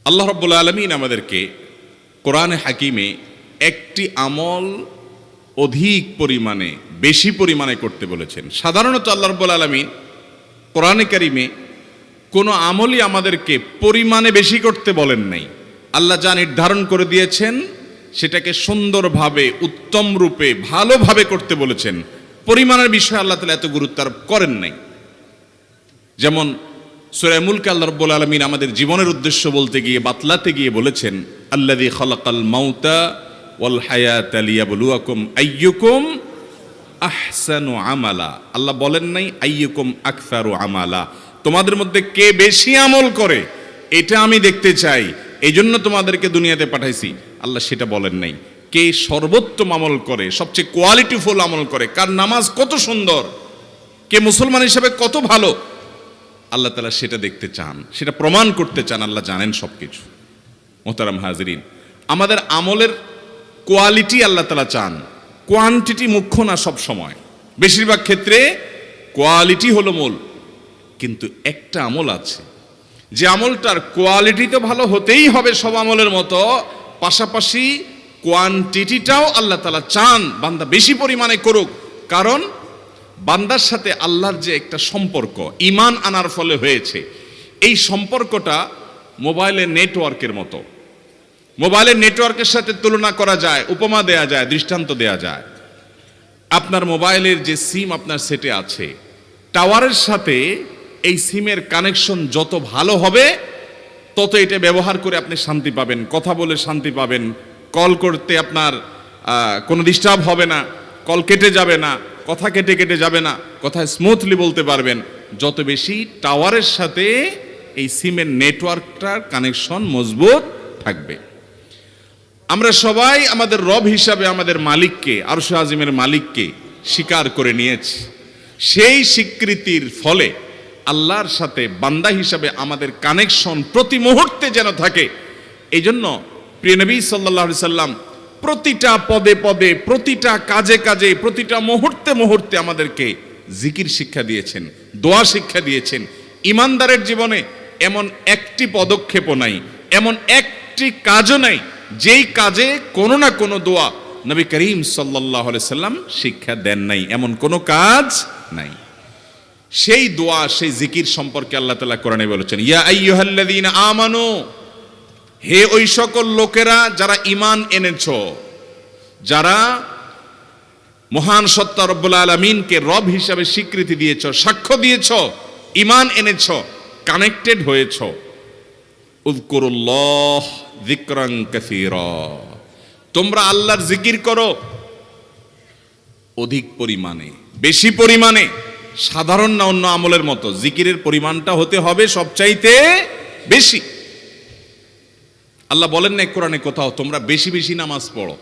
আল্লাহ রাব্বুল আলামিন আমাদেরকে কোরআনে হাকিমে একটি আমল অধিক পরিমাণে বেশি পরিমাণে করতে বলেছেন। সাধারণত আল্লাহ রাব্বুল আলামিন কোরআনে কারিমে কোনো আমলই আমাদেরকে পরিমাণে বেশি করতে বলেন নাই। আল্লাহ যা নির্ধারণ করে দিয়েছেন সেটাকে সুন্দরভাবে উত্তম রূপে ভালোভাবে করতে বলেছেন। পরিমাণের বিষয়ে আল্লাহ তাআলা এত গুরুত্ব আরোপ করেন নাই। যেমন সূরা মুলকে আল্লাহ রাব্বুল আলামিন আমাদের জীবনের উদ্দেশ্য বলতে গিয়ে বাতলাতে গিয়ে বলেছেন, আল্লাযী খালাকাল মাউতা ওয়াল হায়াতা লিয়াবলুয়াকুম আইয়ুকুম আহসানু আমালা। আল্লাহ বলেন নাই আইয়ুকুম আকসারু আমালা, তোমাদের মধ্যে কে বেশি আমল করে এটা আমি দেখতে চাই, এই জন্য তোমাদেরকে দুনিয়াতে পাঠাইছি। আল্লাহ সেটা বলেন নাই। কে সর্বোত্তম আমল করে, সবচেয়ে কোয়ালিটিফুল আমল করে, কার নামাজ কত সুন্দর, কে মুসলমান হিসেবে কত ভালো, আল্লাহ তাআলা সেটা দেখতে চান, সেটা প্রমাণ করতে চান। আল্লাহ জানেন সবকিছু। মোহতারাম হাজিরিন, আমাদের আমলের কোয়ালিটি আল্লাহ তাআলা চান, কোয়ান্টিটি মুখ্য না। সব সময় বেশিরভাগ ক্ষেত্রে কোয়ালিটি হলো মূল। কিন্তু একটা আমল আছে যে আমলটার কোয়ালিটি তো ভালো হতেই হবে সব আমলের মতো, পাশাপাশি কোয়ান্টিটিটাও আল্লাহ তাআলা চান বান্দা বেশি পরিমাণে করুক। কারণ বান্দার সাথে আল্লাহর যে একটা সম্পর্ক ঈমান আনার ফলে হয়েছে, এই সম্পর্কটা মোবাইলের নেটওয়ার্কের মতো। মোবাইলের নেটওয়ার্কের সাথে তুলনা করা যায়, উপমা দেয়া যায়, দৃষ্টান্ত দেয়া যায়। আপনার মোবাইলের যে সিম আপনার সেটে আছে, টাওয়ারের সাথে এই সিমের কানেকশন যত ভালো হবে তত এটা ব্যবহার করে আপনি শান্তি পাবেন, কথা বলে শান্তি পাবেন, কল করতে আপনার কোনো ডিস্টার্ব হবে না, কল কেটে যাবে না, কথা কেটে কেটে যাবে না, কথা স্মুথলি বলতে পারবেন। যত বেশি টাওয়ারের সাথে এই সিমের নেটওয়ার্কটার কানেকশন মজবুত থাকবে। আমরা সবাই আমাদের রব হিসাবে আমাদের মালিককে, আরশে আজিমের মালিককে স্বীকার করে নিয়েছি। সেই স্বীকৃতির ফলে আল্লাহর সাথে বান্দা হিসাবে আমাদের কানেকশন প্রতি মুহূর্তে যেন থাকে। এই জন্য প্রিয় নবী সাল্লাল্লাহু আলাইহি সাল্লাম প্রতিটা পদে পদে, প্রতিটা কাজে কাজে, প্রতিটা মুহূর্তে মুহূর্তে আমাদেরকে জিকির শিক্ষা দিয়েছেন, দোয়া শিক্ষা দিয়েছেন। ইমানদারের জীবনে এমন একটি পদক্ষেপও নাই, এমন একটি কাজও নাই যেই কাজে কোনো না কোনো দোয়া নবী করিম সাল্লাল্লাহু আলাইহি সাল্লাম শিক্ষা দেন নাই, এমন কোনো কাজ নাই। সেই দোয়া, সেই জিকির সম্পর্কে আল্লাহ তাআলা কোরআনে বলেছেন, ইয়া আইয়ুহাল্লাযীনা আমানু, হে ওই সকল লোকেরা যারা ঈমান এনেছো, যারা মহান সত্তা রব্বুল আলামিনকে রব হিসাবে স্বীকৃতি দিয়েছো, সাক্ষ্য দিয়েছো, ঈমান এনেছো, কানেক্টেড হয়েছো, উযকুরুল্লাহ যিকরান কাসীরা, তোমরা আল্লাহর জিকির করো অধিক পরিমাণে, বেশি পরিমাণে। সাধারণ না অন্য আমলের মতো, জিকিরের পরিমাণটা হতে হবে সবচাইতে বেশি। আল্লাহ বলেন না কোরআনে কোথাও তোমরা বেশি বেশি নামাজ পড়ো।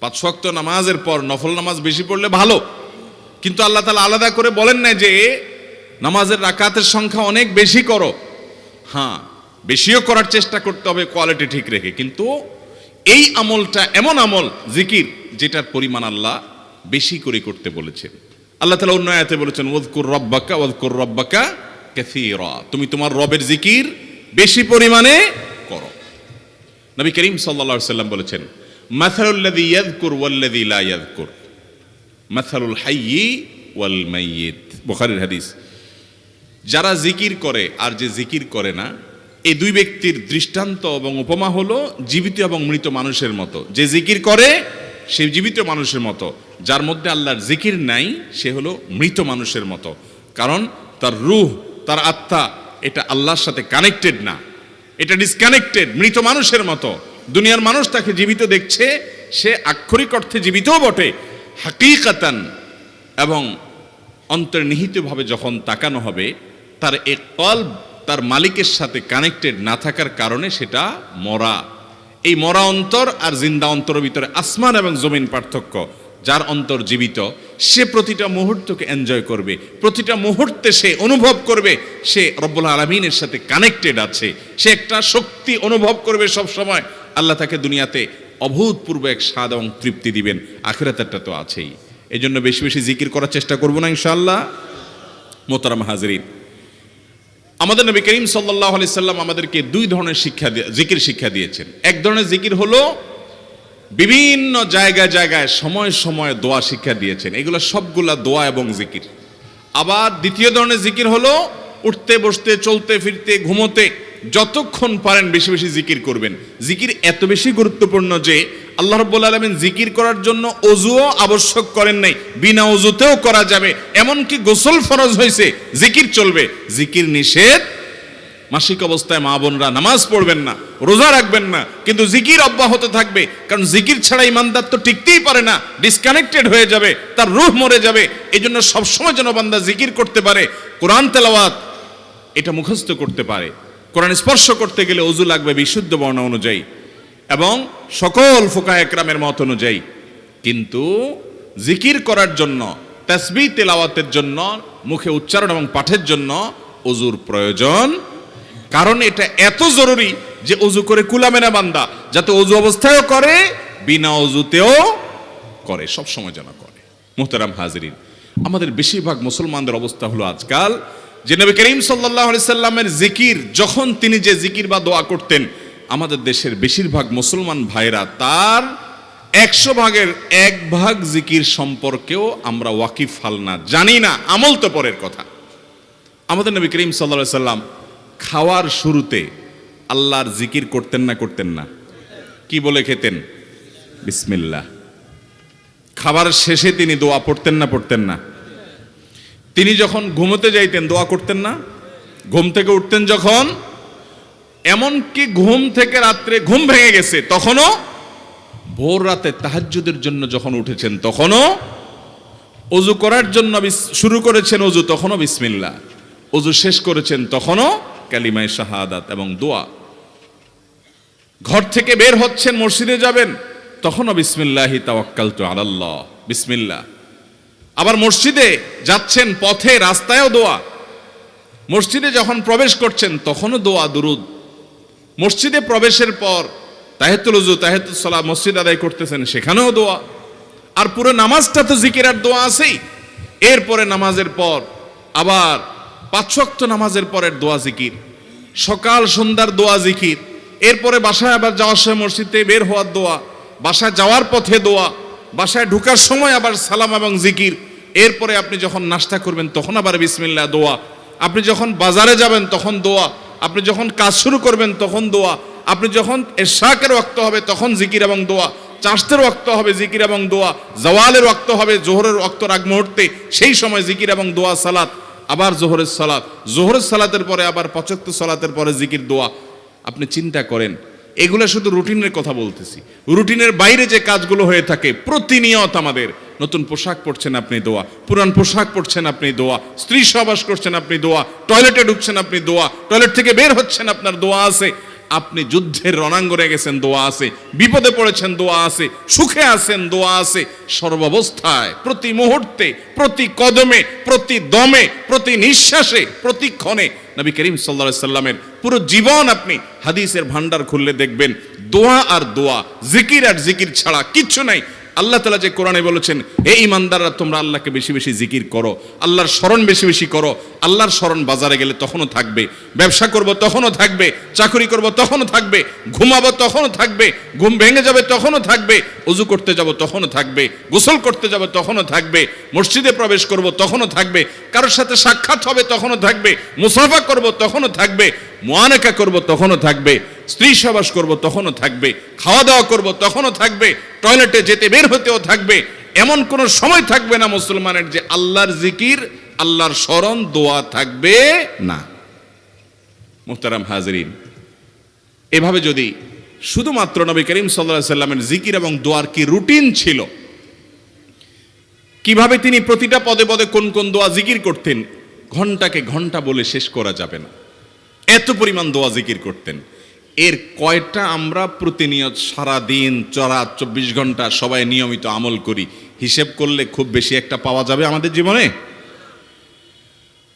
5 ওয়াক্ত নামাজের পর নফল নামাজ বেশি পড়লে ভালো, কিন্তু আল্লাহ তাআলা আলাদা করে বলেন না যে নামাজের রাকাতের সংখ্যা অনেক বেশি করো। হ্যাঁ, বেশিও করার চেষ্টা করতে হবে কোয়ালিটি ঠিক রেখে, কিন্তু এই আমলটা এমন আমল জিকির যেটার পরিমাণ আল্লাহ বেশি করে করতে বলেছেন। আল্লাহ তাআলা অন্য আয়াতে বলেছেন, ওয়াজকুর রাব্বাকা কাসীরা, তুমি তোমার রবের জিকির বেশি পরিমাণে করো। নবী করিম সাল্লাল্লাহু আলাইহি সাল্লাম বলেছেন, মাসালুল লাযী ইয়াযকুর ওয়াল্লাযী লা ইয়াযকুর মাসালুল হাইয়্যি ওয়াল মাইয়িত, বুখারীর হাদিস। যারা জিকির করে আর যে জিকির করে না, এই দুই ব্যক্তির দৃষ্টান্ত এবং উপমা হলো জীবিত এবং মৃত মানুষের মতো। যে জিকির করে সে জীবিত মানুষের মতো, যার মধ্যে আল্লাহর জিকির নাই সে হলো মৃত মানুষের মতো। কারণ তার রূহ, তার আত্মা এটা আল্লাহর সাথে কানেক্টেড না, এটা ডিসকানেক্টেড, মৃত মানুষের মতো। দুনিয়ার মানুষ তাকে জীবিত দেখছে, সে আক্ষরিক অর্থে জীবিতও বটে, হাকিকাতান এবং অন্তর্নিহিতভাবে যখন তাকানো হবে তার এক কলব তার মালিকের সাথে কানেক্টেড না থাকার কারণে সেটা মরা। এই মরা অন্তর আর জিন্দা অন্তরের ভিতরে আসমান এবং জমিন পার্থক্য। যার অন্তর জীবিত সে প্রতিটা মুহূর্তকে এনজয় করবে, প্রতিটা মুহূর্তে সে অনুভব করবে সে রব্বুল আলামিনের সাথে কানেক্টেড আছে, সে একটা শক্তি অনুভব করবে সব সময়। আল্লাহ তাকে দুনিয়াতে অভূতপূর্ব এক স্বাদ এবং তৃপ্তি দিবেন, আখিরাতেরটা তো আছেই। এই জন্য বেশি বেশি জিকির করার চেষ্টা করবো না ইনশাআল্লাহ। মোহতারাম হাজিরিন, আমাদের নবী করিম সাল্লাল্লাহু আলাইহি সাল্লাম আমাদেরকে দুই ধরনের জিকির শিক্ষা দিয়েছেন। এক ধরনের জিকির হলো বিভিন্ন জায়গায় জায়গায় সময় সময় দোয়া শিক্ষা দিয়েছেন, এগুলো সবগুলা দোয়া এবং জিকির। আবার দ্বিতীয় ধরনের জিকির হলো উঠতে বসতে চলতে ফিরতে ঘুমোতে যতক্ষণ পারেন বেশি বেশি জিকির করবেন। জিকির এত বেশি গুরুত্বপূর্ণ যে আল্লাহ রাব্বুল আলামিন জিকির করার জন্য ওযুও আবশ্যক করেন নাই, বিনা ওযুতেও করা যাবে। এমনকি গোসল ফরজ হয়েছে, জিকির চলবে। জিকির নিষেধ, মাসিক অবস্থায় মা বোনরা নামাজ পড়বেন না, রোজা রাখবেন না, কিন্তু জিকির অব্যাহত থাকবে। কারণ জিকির ছাড়া ইমানদার তো টিকতেই পারে না, ডিসকানেক্টেড হয়ে যাবে, তার রূহ মরে যাবে। এই জন্য সবসময় যেন বান্দা জিকির করতে পারে, কোরআন তেলাওয়াত এটা মুখস্থ করতে পারে। কোরআন স্পর্শ করতে গেলে ওযু লাগবে বিশুদ্ধ বর্ণ অনুযায়ী এবং সকল ফুকাহা একরামের মত অনুযায়ী। কিন্তু জিকির করার জন্য, তাসবিহ তেলাওয়াতের জন্য, মুখে উচ্চারণ এবং পাঠের জন্য ওযুর প্রয়োজন। কারণ এটা এত জরুরি যে ওযু করে কুলামে না বান্দা, যাতে ওযু অবস্থায়ও করে, বিনা ওযুতেও করে, সব সময় যেন করে। মুহতারাম হাজিরিন, আমাদের বেশিরভাগ মুসলমানদের অবস্থা হলো আজকাল যে নবী করিম সাল্লাল্লাহু আলাইহি সাল্লামের জিকির, যখন তিনি যে জিকির বা দোয়া করতেন, আমাদের দেশের বেশিরভাগ মুসলমান ভাইরা তার 100 ভাগের 1 ভাগ জিকির সম্পর্কেও আমরা ওয়াকিফ হাল না, জানি না, আমল তো পরের কথা। আমাদের নবী করিম সাল্লাল্লাহু আলাইহি সাল্লাম খাওয়ার শুরুতে আল্লাহর জিকির করতেন না করতেন না? কি বলে খেতেন? বিসমিল্লাহ। খাবার শেষে তিনি দোয়া পড়তেন না পড়তেন না? তিনি যখন ঘুমোতে যাইতেন দোয়া করতেন না? ঘুম থেকে উঠতেন যখন, এমনকি ঘুম থেকে রাত্রে ঘুম ভেঙে গেছে তখনও, ভোর রাতে তাহাজ্জুদের জন্য যখন উঠেছেন তখনও, ওযু করার জন্য শুরু করেছেন ওযু তখনও বিসমিল্লাহ, ওযু শেষ করেছেন তখনও কালিমায়ে শাহাদাত এবং দোয়া। ঘর থেকে বের হচ্ছেন, মসজিদে যাবেন, তখনও বিসমিল্লাহি তাওয়াক্কালতু আলাল্লাহ, বিসমিল্লাহ। আবার মসজিদে যাচ্ছেন, পথে রাস্তায়ও দোয়া। মসজিদে যখন প্রবেশ করছেন তখনও দোয়া, দুরুদ। মসজিদে প্রবেশের পর তাহিয়াতুল ওযু, তাহিয়াতুস সালাহ মসজিদ আদায় করতেছেন, সেখানেও দোয়া। আর পুরো নামাজটা তো জিকির আর দোয়া আছেই। এরপরে নামাজের পর আবার 5 ওয়াক্ত নামাজের পরের দোয়া জিকির, সকাল সন্ধ্যার দোয়া জিকির। এরপরে বাসায় আবার যাওয়ার সময় মসজিদ থেকে বের হওয়ার দোয়া, বাসায় যাওয়ার পথে দোয়া, বাসায় ঢোকার সময় আবার সালাম এবং জিকির। এরপরে আপনি যখন নাস্তা করবেন তখন আবার বিসমিল্লাহ দোয়া। আপনি যখন বাজারে যাবেন তখন দোয়া। আপনি যখন কাজ শুরু করবেন তখন দোয়া। আপনি যখন ইশরাকের ওয়াক্ত হবে তখন জিকির এবং দোয়া। চাষতের ওয়াক্ত হবে জিকির এবং দোয়া। জাওয়ালের ওয়াক্ত হবে জোহরের ওয়াক্তর আগ মুহূর্তে, সেই সময় জিকির এবং দোয়া, সালাত। আবার জোহরের সালাত, জোহরের সালাতের পরে আবার 5 ওয়াক্ত সালাতের পরে জিকির, দোয়া। আপনি চিন্তা করেন, এগুলো শুধু রুটিনের কথা বলতেছি। রুটিনের বাইরে যে কাজগুলো হয়ে থাকে প্রতিনিয়ত আমাদের, নতুন পোশাক পরছেন আপনি দোয়া, পুরান পোশাক পরছেন আপনি দোয়া, স্ত্রী সহবাস করছেন আপনি দোয়া, টয়লেটে ঢুকছেন আপনি দোয়া, টয়লেট থেকে বের হচ্ছেন আপনার দোয়া আছে, আপনি যুদ্ধের রণাঙ্গনে গেছেন দোয়া আছে, বিপদে পড়েছেন দোয়া আছে, সুখে আছেন দোয়া আছে। সর্বাবস্থায়, প্রতি মুহূর্তে, প্রতি কদমে, প্রতি দমে, প্রতি নিঃশ্বাসে, প্রতি ক্ষণে নবী করিম সাল্লাল্লাহু আলাইহি সাল্লামের পুরো জীবন আপনি হাদিসের ভান্ডার খুললে দেখবেন দোয়া আর দোয়া, জিকির আর জিকির ছাড়া কিচ্ছু নাই। আল্লাহ তাআলা যে কোরআনে বলেছেন, হে ঈমানদাররা তোমরা আল্লাহকে বেশি বেশি জিকির করো, আল্লাহর স্মরণ বেশি বেশি করো। আল্লাহর স্মরণ বাজারে গেলে তখনও থাকবে, ব্যবসা করব তখনও থাকবে, চাকরি করব তখনও থাকবে, ঘুমাবো তখনও থাকবে, ঘুম ভেঙে যাবে তখনও থাকবে, ওযু করতে যাব তখনও থাকবে, গোসল করতে যাব তখনও থাকবে, মসজিদে প্রবেশ করব তখনও থাকবে, কারোর সাথে সাক্ষাৎ হবে তখনও থাকবে, মুসাফা করব তখনও থাকবে, মুআনাকা করব তখনও থাকবে, স্ত্রী সহবাস করব তখনও থাকবে, খাওয়া দাওয়া করব তখনও থাকবে, টয়লেটে যেতে বের হতেও থাকবে। এমন কোন সময় থাকবে না মুসলমানের যে আল্লাহর জিকির, আল্লাহর স্মরণ, দোয়া থাকবে না। মুহতারাম হাজিরিন, এভাবে যদি শুধুমাত্র নবী করিম সাল্লাল্লাহু আলাইহি সাল্লামের জিকির এবং দোয়ার কি রুটিন ছিল, কিভাবে তিনি প্রতিটা পদে পদে কোন কোন দোয়া জিকির করতেন, ঘন্টাকে ঘন্টা বলে শেষ করা যাবে না। এত পরিমাণ দোয়া জিকির করতেন। এর কয়টা আমরা প্রতিনিয়ত সারা দিন 24 ঘন্টা সবাই নিয়মিত আমল করি, হিসেব করলে খুব বেশি একটা পাওয়া যাবে আমাদের জীবনে?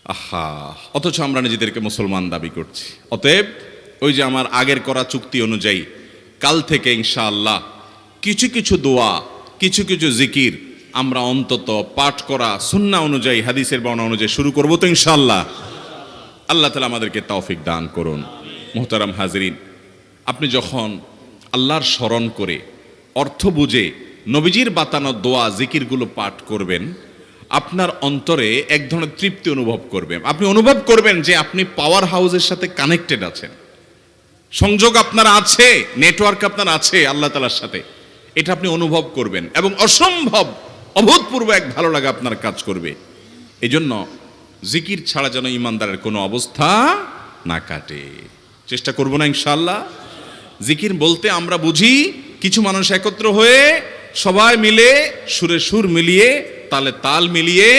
আহা, অথচ আমরা নিজেদেরকে মুসলমান দাবি করছি। অতএব ওই যে আমার আগের করা চুক্তি অনুযায়ী কাল থেকে ইনশাআল্লাহ কিছু কিছু দোয়া, কিছু কিছু জিকির আমরা অন্তত পাঠ করা সুন্নাহ অনুযায়ী, হাদিসের বর্ণনা অনুযায়ী শুরু করব তো ইনশাআল্লাহ। আল্লাহ তাআলা আমাদেরকে তৌফিক দান করুন। মুহতারাম হাজরিন, আপনি যখন আল্লাহর স্মরণ করে অর্থ বুঝে নবীজির বাতানো দোয়া জিকিরগুলো পাঠ করবেন, আপনার অন্তরে এক ধরনের তৃপ্তি অনুভব করবেন। আপনি অনুভব করবেন যে আপনি পাওয়ার হাউসের সাথে কানেক্টেড আছেন, সংযোগ আপনার আছে, নেটওয়ার্ক আপনার আছে আল্লাহ তাআলার সাথে, এটা আপনি অনুভব করবেন এবং অসম্ভব অভূতপূর্ব এক ভালো লাগা আপনার কাজ করবে। এজন্য জিকির ছাড়া যেন ইমানদারের কোনো অবস্থা না কাটে। চেষ্টা করব না ইনশাআল্লাহ। জিকির বলতে আমরা বুঝি কিছু মানুষ একত্র হয়ে সবাই মিলে সুরে সুর মিলিয়ে তালে তাল মিলিয়ে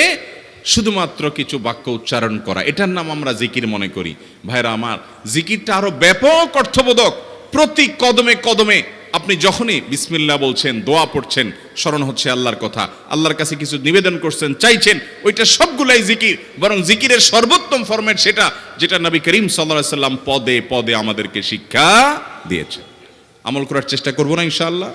শুধুমাত্র কিছু বাক্য উচ্চারণ করা, এটার নাম আমরা জিকির মনে করি। ভাইরা আমার, জিকিরটা আরো ব্যাপক অর্থবোধক। প্রতি কদমে কদমে আপনি যখনই বিসমিল্লাহ বলছেন, দোয়া পড়ছেন, স্মরণ হচ্ছে আল্লাহর কথা, আল্লাহর কাছে কিছু নিবেদন করছেন, চাইছেন, ওইটা সবগুলাই জিকির। বরং জিকিরের সর্বোত্তম ফরম্যাট সেটা যেটা নবী করিম সাল্লাল্লাহু আলাইহি সাল্লাম পদে পদে আমাদেরকে শিক্ষা দিয়েছে। আমল করার চেষ্টা করব না ইনশাআল্লাহ।